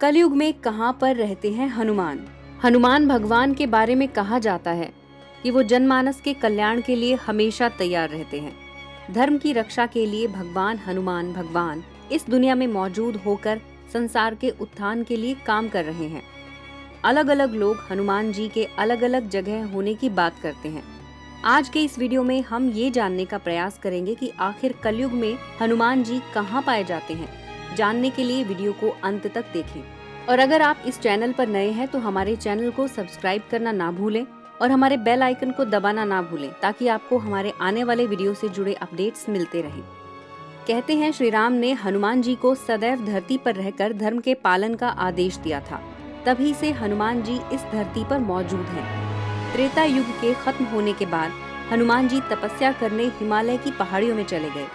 कलयुग में कहाँ पर रहते हैं हनुमान। हनुमान भगवान के बारे में कहा जाता है कि वो जनमानस के कल्याण के लिए हमेशा तैयार रहते हैं। धर्म की रक्षा के लिए भगवान हनुमान भगवान इस दुनिया में मौजूद होकर संसार के उत्थान के लिए काम कर रहे हैं। अलग अलग लोग हनुमान जी के अलग अलग जगह होने की बात करते हैं। आज के इस वीडियो में हम ये जानने का प्रयास करेंगे कि आखिर कलयुग में हनुमान जी कहाँ पाए जाते हैं। जानने के लिए वीडियो को अंत तक देखें और अगर आप इस चैनल पर नए हैं तो हमारे चैनल को सब्सक्राइब करना ना भूलें और हमारे बेल आइकन को दबाना ना भूलें ताकि आपको हमारे आने वाले वीडियो से जुड़े अपडेट्स मिलते रहें। कहते हैं श्री राम ने हनुमान जी को सदैव धरती पर रहकर धर्म के पालन का आदेश दिया था, तभी से हनुमान जी इस धरती पर मौजूद हैं। त्रेता युग के खत्म होने के बाद हनुमान जी तपस्या करने हिमालय की पहाड़ियों में चले गए।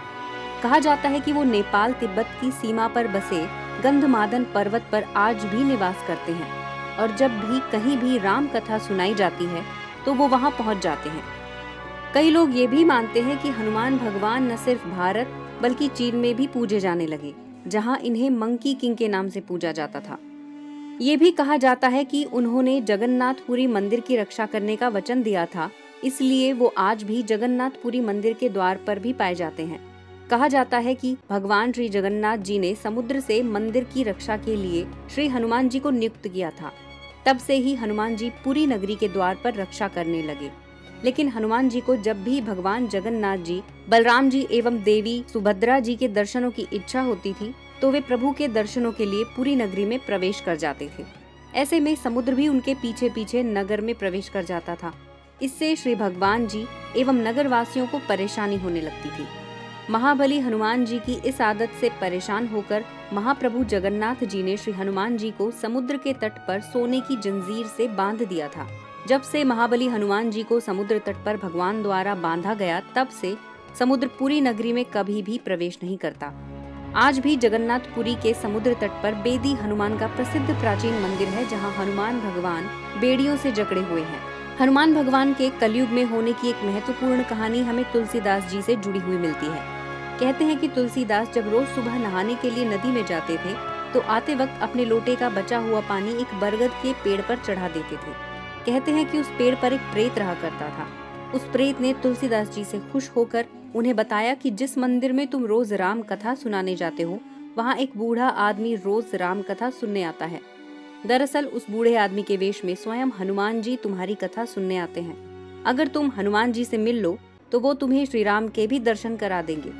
कहा जाता है कि वो नेपाल तिब्बत की सीमा पर बसे गंधमादन पर्वत पर आज भी निवास करते हैं और जब भी कहीं भी राम कथा सुनाई जाती है तो वो वहां पहुंच जाते हैं। कई लोग ये भी मानते हैं कि हनुमान भगवान न सिर्फ भारत बल्कि चीन में भी पूजे जाने लगे, जहां इन्हें मंकी किंग के नाम से पूजा जाता था। ये भी कहा जाता है कि उन्होंने जगन्नाथपुरी मंदिर की रक्षा करने का वचन दिया था, इसलिए वो आज भी जगन्नाथपुरी मंदिर के द्वार पर भी पाए जाते हैं। कहा जाता है कि भगवान श्री जगन्नाथ जी ने समुद्र से मंदिर की रक्षा के लिए श्री हनुमान जी को नियुक्त किया था। तब से ही हनुमान जी पुरी नगरी के द्वार पर रक्षा करने लगे। लेकिन हनुमान जी को जब भी भगवान जगन्नाथ जी, बलराम जी एवं देवी सुभद्रा जी के दर्शनों की इच्छा होती थी तो वे प्रभु के दर्शनों के लिए पुरी नगरी में प्रवेश कर जाते थे। ऐसे में समुद्र भी उनके पीछे पीछे नगर में प्रवेश कर जाता था। इससे श्री भगवान जी एवं नगर वासियों को परेशानी होने लगती थी। महाबली हनुमान जी की इस आदत से परेशान होकर महाप्रभु जगन्नाथ जी ने श्री हनुमान जी को समुद्र के तट पर सोने की जंजीर से बांध दिया था। जब से महाबली हनुमान जी को समुद्र तट पर भगवान द्वारा बांधा गया, तब से समुद्र पुरी नगरी में कभी भी प्रवेश नहीं करता। आज भी जगन्नाथपुरी के समुद्र तट पर बेदी हनुमान का प्रसिद्ध प्राचीन मंदिर है, जहाँ हनुमान भगवान बेड़ियों से जकड़े हुए हैं। हनुमान भगवान के कलयुग में होने की एक महत्वपूर्ण कहानी हमें तुलसीदास जी से जुड़ी हुई मिलती है। कहते हैं कि तुलसीदास जब रोज सुबह नहाने के लिए नदी में जाते थे तो आते वक्त अपने लोटे का बचा हुआ पानी एक बरगद के पेड़ पर चढ़ा देते थे। कहते हैं कि उस पेड़ पर एक प्रेत रहा करता था। उस प्रेत ने तुलसीदास जी से खुश होकर उन्हें बताया कि जिस मंदिर में तुम रोज राम कथा सुनाने जाते हो, वहाँ एक बूढ़ा आदमी रोज राम कथा सुनने आता है। दरअसल उस बूढ़े आदमी के वेश में स्वयं हनुमान जी तुम्हारी कथा सुनने आते हैं। अगर तुम हनुमान जी से मिल लो तो वो तुम्हें श्री राम के भी दर्शन करा देंगे।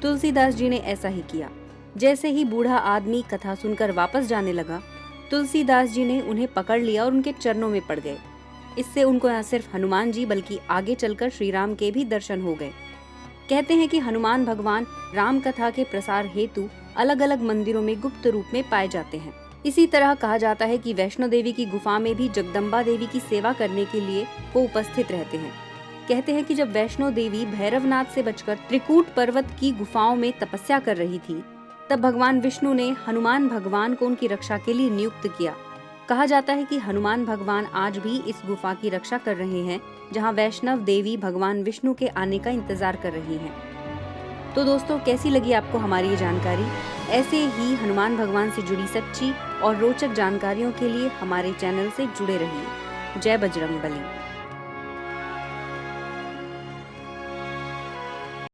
तुलसीदास जी ने ऐसा ही किया। जैसे ही बूढ़ा आदमी कथा सुनकर वापस जाने लगा, तुलसीदास जी ने उन्हें पकड़ लिया और उनके चरणों में पड़ गए। इससे उनको न सिर्फ हनुमान जी बल्कि आगे चलकर श्री राम के भी दर्शन हो गए। कहते हैं कि हनुमान भगवान राम कथा के प्रसार हेतु अलग अलग मंदिरों में गुप्त रूप में पाए जाते हैं। इसी तरह कहा जाता है कि वैष्णो देवी की गुफा में भी जगदम्बा देवी की सेवा करने के लिए वो उपस्थित रहते हैं। कहते हैं कि जब वैष्णो देवी भैरवनाथ से बचकर त्रिकूट पर्वत की गुफाओं में तपस्या कर रही थी, तब भगवान विष्णु ने हनुमान भगवान को उनकी रक्षा के लिए नियुक्त किया। कहा जाता है कि हनुमान भगवान आज भी इस गुफा की रक्षा कर रहे हैं, जहां वैष्णव देवी भगवान विष्णु के आने का इंतजार कर रही हैं। तो दोस्तों, कैसी लगी आपको हमारी ये जानकारी? ऐसे ही हनुमान भगवान से जुड़ी सच्ची और रोचक जानकारियों के लिए हमारे चैनल से जुड़े रहिए। जय बजरंगबली।